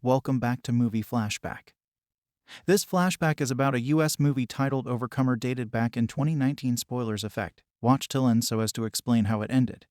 Welcome back to Movie Flashback. This flashback is about a US movie titled Overcomer dated back in 2019. Spoilers effect. Watch till end so as to explain how it ended.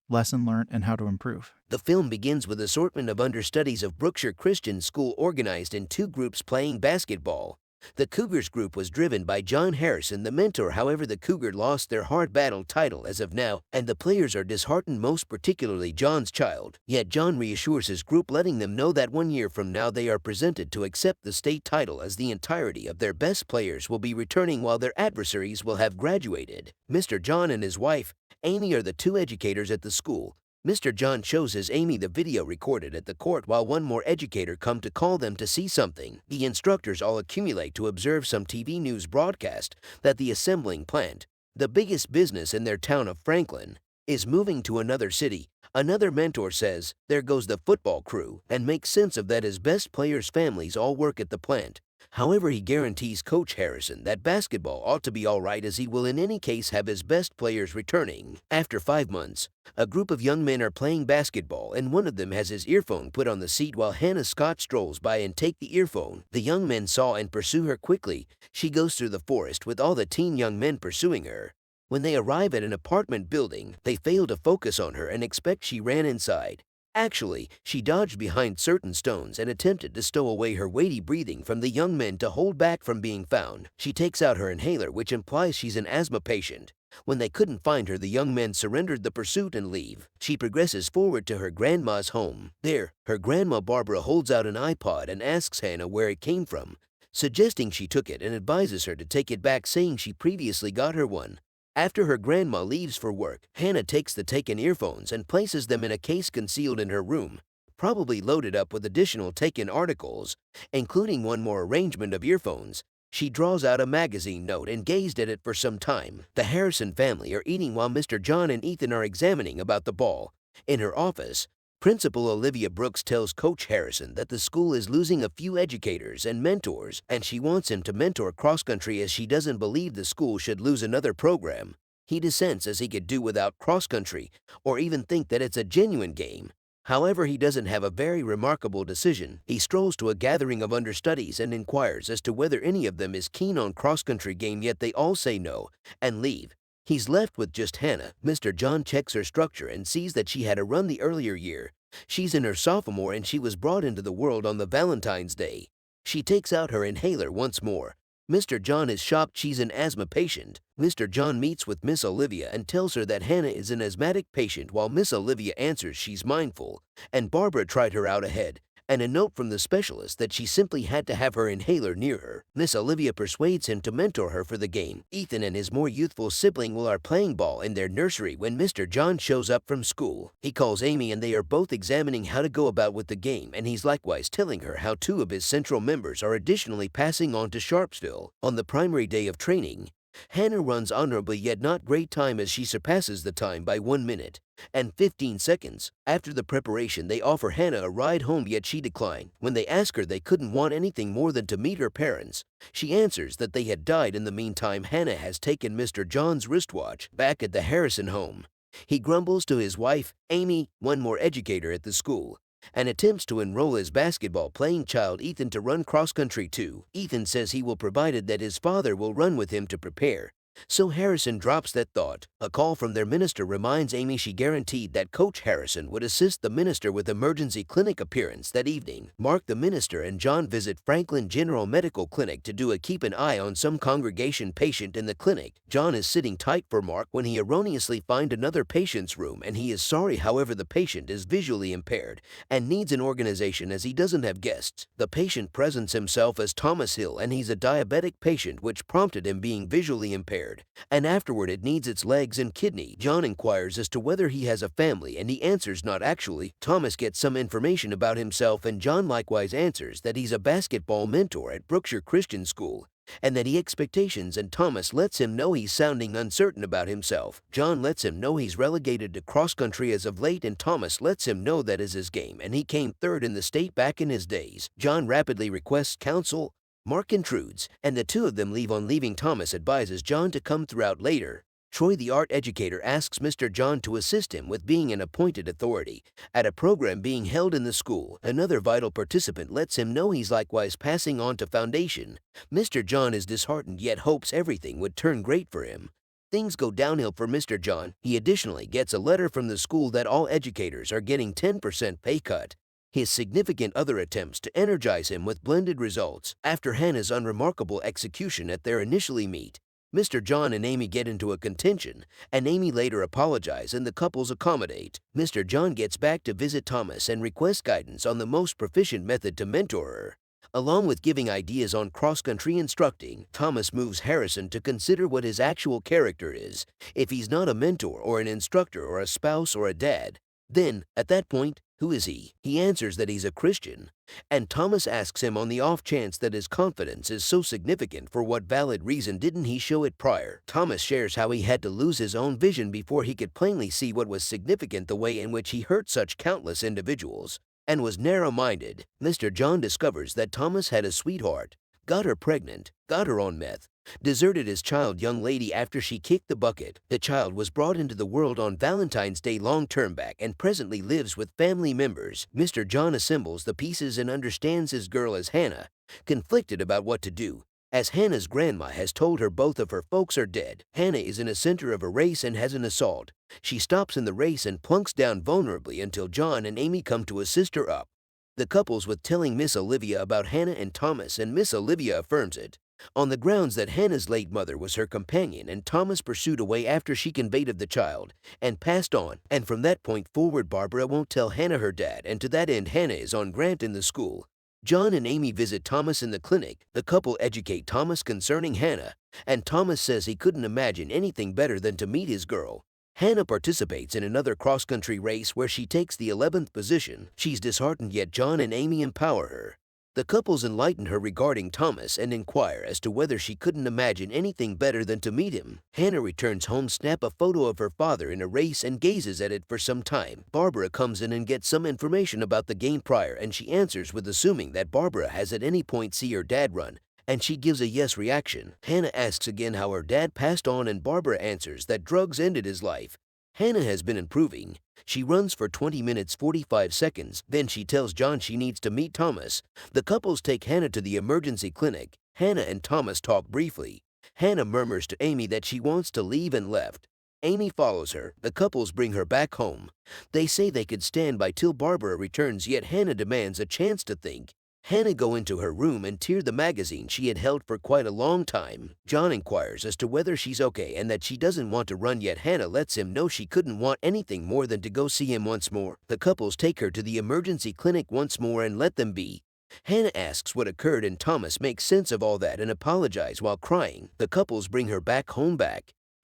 Lesson learned and how to improve. The film begins with assortment of understudies of Brookshire Christian School organized in two groups playing basketball. The Cougars group was driven by John Harrison, the mentor. However, the Cougar lost their hard battle title as of now, and the players are disheartened, most particularly John's child. Yet John reassures his group, letting them know that 1 year from now they are presented to accept the state title, as the entirety of their best players will be returning while their adversaries will have graduated. Mr. John and his wife, Amy, are the two educators at the school. Mr. John shows his Amy the video recorded at the court while one more educator come to call them to see something. The instructors all accumulate to observe some TV news broadcast that the assembling plant, the biggest business in their town of Franklin, is moving to another city. Another mentor says, "There goes the football crew," and makes sense of that his best players' families all work at the plant. However, he guarantees Coach Harrison that basketball ought to be alright, as he will in any case have his best players returning. After 5 months, a group of young men are playing basketball, and one of them has his earphone put on the seat while Hannah Scott strolls by and take the earphone. The young men saw and pursue her quickly. She goes through the forest with all the teen young men pursuing her. When they arrive at an apartment building, they fail to focus on her and expect she ran inside. Actually, she dodged behind certain stones and attempted to stow away her weighty breathing from the young men to hold back from being found. She takes out her inhaler, which implies she's an asthma patient. When they couldn't find her, the young men surrendered the pursuit and leave. She progresses forward to her grandma's home. There, her grandma Barbara holds out an iPod and asks Hannah where it came from, suggesting she took it, and advises her to take it back, saying she previously got her one. After her grandma leaves for work, Hannah takes the taken earphones and places them in a case concealed in her room, probably loaded up with additional taken articles, including one more arrangement of earphones. She draws out a magazine note and gazed at it for some time. The Harrison family are eating while Mr. John and Ethan are examining about the ball. In her office, Principal Olivia Brooks tells Coach Harrison that the school is losing a few educators and mentors, and she wants him to mentor cross-country, as she doesn't believe the school should lose another program. He dissents, as he could do without cross-country, or even think that it's a genuine game. However, he doesn't have a very remarkable decision. He strolls to a gathering of understudies and inquires as to whether any of them is keen on cross-country game, yet they all say no and leave. He's left with just Hannah. Mr. John checks her structure and sees that she had a run the earlier year. She's in her sophomore and she was brought into the world on the Valentine's Day. She takes out her inhaler once more. Mr. John is shocked she's an asthma patient. Mr. John meets with Miss Olivia and tells her that Hannah is an asthmatic patient, while Miss Olivia answers she's mindful, and Barbara tried her out ahead, and a note from the specialist that she simply had to have her inhaler near her. Miss Olivia persuades him to mentor her for the game. Ethan and his more youthful sibling are playing ball in their nursery when Mr. John shows up from school. He calls Amy and they are both examining how to go about with the game, and he's likewise telling her how two of his central members are additionally passing on to Sharpsville. On the primary day of training, Hannah runs honorably, yet not great time, as she surpasses the time by 1 minute and 15 seconds. After the preparation, they offer Hannah a ride home, yet she declined. When they ask her, they couldn't want anything more than to meet her parents. She answers that they had died. In the meantime, Hannah has taken Mr. John's wristwatch. Back at the Harrison home, he grumbles to his wife, Amy, one more educator at the school, and attempts to enroll his basketball-playing child Ethan to run cross-country too. Ethan says he will, provided that his father will run with him to prepare. So Harrison drops that thought. A call from their minister reminds Amy she guaranteed that Coach Harrison would assist the minister with emergency clinic appearance that evening. Mark, the minister, and John visit Franklin General Medical Clinic to do a keep an eye on some congregation patient in the clinic. John is sitting tight for Mark when he erroneously finds another patient's room, and he is sorry. However, the patient is visually impaired and needs an organization as he doesn't have guests. The patient presents himself as Thomas Hill, and he's a diabetic patient, which prompted him being visually impaired, and afterward it needs its legs and kidney. John inquires as to whether he has a family, and he answers not actually. Thomas gets some information about himself, and John likewise answers that he's a basketball mentor at Brookshire Christian School, and that he expectations, and Thomas lets him know he's sounding uncertain about himself. John lets him know he's relegated to cross-country as of late, and Thomas lets him know that is his game, and he came third in the state back in his days. John rapidly requests counsel. Mark intrudes, and the two of them leave. On leaving, Thomas advises John to come throughout later. Troy, the art educator, asks Mr. John to assist him with being an appointed authority at a program being held in the school. Another vital participant lets him know he's likewise passing on to Foundation. Mr. John is disheartened yet hopes everything would turn great for him. Things go downhill for Mr. John. He additionally gets a letter from the school that all educators are getting 10% pay cut. His significant other attempts to energize him with blended results. After Hannah's unremarkable execution at their initially meet, Mr. John and Amy get into a contention, and Amy later apologizes and the couples accommodate. Mr. John gets back to visit Thomas and requests guidance on the most proficient method to mentor her. Along with giving ideas on cross-country instructing, Thomas moves Harrison to consider what his actual character is. If he's not a mentor or an instructor or a spouse or a dad, then, at that point, who is he? He answers that he's a Christian. And Thomas asks him on the off chance that his confidence is so significant, for what valid reason didn't he show it prior? Thomas shares how he had to lose his own vision before he could plainly see what was significant, the way in which he hurt such countless individuals, and was narrow-minded. Mr. John discovers that Thomas had a sweetheart, got her pregnant, got her on meth, deserted his child young lady after she kicked the bucket. The child was brought into the world on Valentine's Day long-term back and presently lives with family members. Mr. John assembles the pieces and understands his girl as Hannah, conflicted about what to do, as Hannah's grandma has told her both of her folks are dead. Hannah is in a center of a race and has an assault. She stops in the race and plunks down vulnerably until John and Amy come to assist her up. The couple's with telling Miss Olivia about Hannah and Thomas, and Miss Olivia affirms it, on the grounds that Hannah's late mother was her companion and Thomas pursued away after she conveyed of the child and passed on. And from that point forward, Barbara won't tell Hannah her dad, and to that end Hannah is on grant in the school. John and Amy visit Thomas in the clinic. The couple educate Thomas concerning Hannah, and Thomas says he couldn't imagine anything better than to meet his girl. Hannah participates in another cross-country race where she takes the 11th position. She's disheartened, yet John and Amy empower her. The couples enlighten her regarding Thomas and inquire as to whether she couldn't imagine anything better than to meet him. Hannah returns home, snap a photo of her father in a race, and gazes at it for some time. Barbara comes in and gets some information about the game prior, and she answers with assuming that Barbara has at any point seen her dad run, and she gives a yes reaction. Hannah asks again how her dad passed on, and Barbara answers that drugs ended his life. Hannah has been improving. She runs for 20 minutes 45 seconds, then she tells John she needs to meet Thomas. The couples take Hannah to the emergency clinic. Hannah and Thomas talk briefly. Hannah murmurs to Amy that she wants to leave and left. Amy follows her. The couples bring her back home. They say they could stand by till Barbara returns, yet Hannah demands a chance to think. Hannah go into her room and tear the magazine she had held for quite a long time. John inquires as to whether she's okay and that she doesn't want to run, yet Hannah lets him know she couldn't want anything more than to go see him once more. The couples take her to the emergency clinic once more and let them be. Hannah asks what occurred, and Thomas makes sense of all that and apologizes while crying. The couples bring her back home.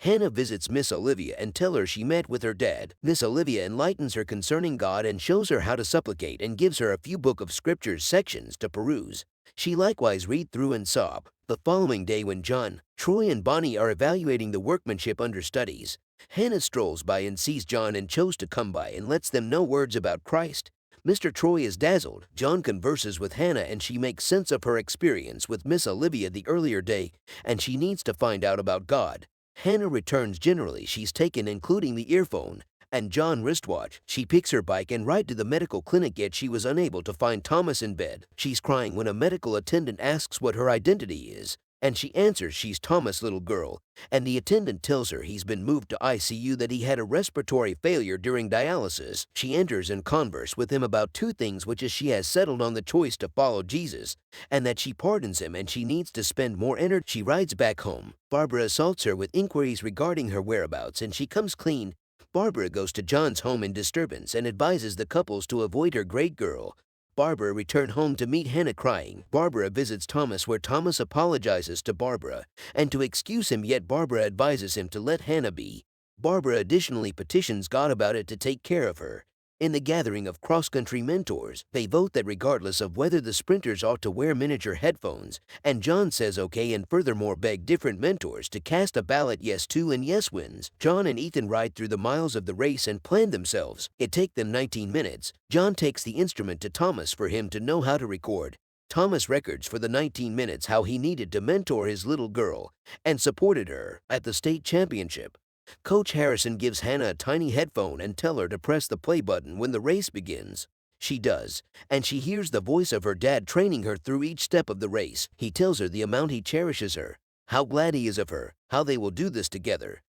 Hannah visits Miss Olivia and tells her she met with her dad. Miss Olivia enlightens her concerning God and shows her how to supplicate and gives her a few book of scriptures sections to peruse. She likewise read through and sob. The following day, when John, Troy, and Bonnie are evaluating the workmanship under studies, Hannah strolls by and sees John and chose to come by and lets them know words about Christ. Mr. Troy is dazzled. John converses with Hannah and she makes sense of her experience with Miss Olivia the earlier day, and she needs to find out about God. Hannah returns generally she's taken, including the earphone and John wristwatch. She picks her bike and ride to the medical clinic, yet she was unable to find Thomas in bed. She's crying when a medical attendant asks what her identity is, and she answers she's Thomas' little girl, and the attendant tells her he's been moved to ICU, that he had a respiratory failure during dialysis. She enters and converse with him about two things, which is she has settled on the choice to follow Jesus, and that she pardons him and she needs to spend more energy. She rides back home. Barbara assaults her with inquiries regarding her whereabouts, and she comes clean. Barbara goes to John's home in disturbance and advises the couples to avoid her great girl. Barbara returned home to meet Hannah crying. Barbara visits Thomas, where Thomas apologizes to Barbara and to excuse him, yet Barbara advises him to let Hannah be. Barbara additionally petitions God about it to take care of her. In the gathering of cross-country mentors, they vote that regardless of whether the sprinters ought to wear miniature headphones, and John says okay, and furthermore beg different mentors to cast a ballot yes to, and yes wins. John and Ethan ride through the miles of the race and plan themselves. It takes them 19 minutes. John takes the instrument to Thomas for him to know how to record. Thomas records for the 19 minutes how he needed to mentor his little girl and supported her at the state championship. Coach Harrison gives Hannah a tiny headphone and tells her to press the play button when the race begins. She does, and she hears the voice of her dad training her through each step of the race. He tells her the amount he cherishes her, how glad he is of her, how they will do this together.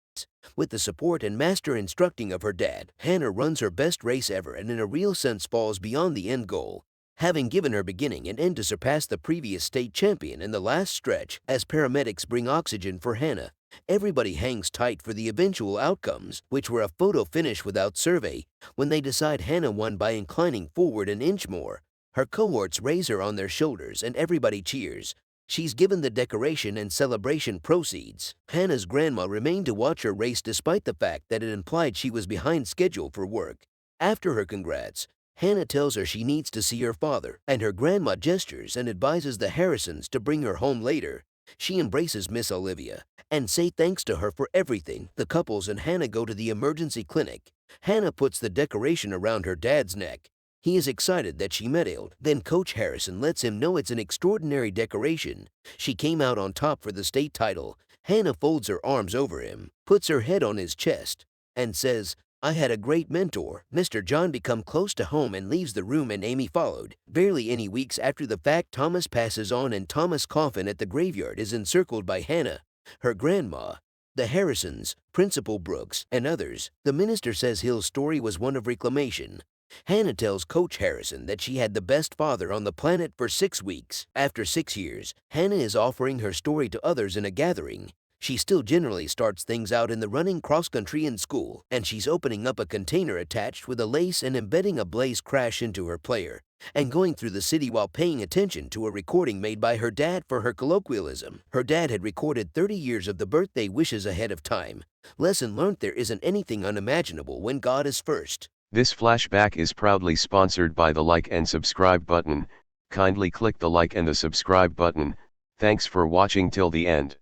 With the support and master instructing of her dad, Hannah runs her best race ever and in a real sense falls beyond the end goal, having given her beginning and end to surpass the previous state champion in the last stretch. As paramedics bring oxygen for Hannah, everybody hangs tight for the eventual outcomes, which were a photo finish without survey. When they decide Hannah won by inclining forward an inch more, her cohorts raise her on their shoulders and everybody cheers. She's given the decoration and celebration proceeds. Hannah's grandma remained to watch her race despite the fact that it implied she was behind schedule for work. After her congrats, Hannah tells her she needs to see her father, and her grandma gestures and advises the Harrisons to bring her home later. She embraces Miss Olivia and say thanks to her for everything. The couples and Hannah go to the emergency clinic. Hannah puts the decoration around her dad's neck. He is excited that she medaled. Then Coach Harrison lets him know it's an extraordinary decoration. She came out on top for the state title. Hannah folds her arms over him, puts her head on his chest, and says, I had a great mentor. Mr. John become close to home and leaves the room and Amy followed. Barely any weeks after the fact, Thomas passes on and Thomas' coffin at the graveyard is encircled by Hannah, her grandma, the Harrisons, Principal Brooks, and others. The minister says Hill's story was one of reclamation. Hannah tells Coach Harrison that she had the best father on the planet for 6 weeks. After 6 years, Hannah is offering her story to others in a gathering. She still generally starts things out in the running cross-country in school, and she's opening up a container attached with a lace and embedding a blaze crash into her player, and going through the city while paying attention to a recording made by her dad for her colloquialism. Her dad had recorded 30 years of the birthday wishes ahead of time. Lesson learned: there isn't anything unimaginable when God is first. This flashback is proudly sponsored by the like and subscribe button. Kindly click the like and the subscribe button. Thanks for watching till the end.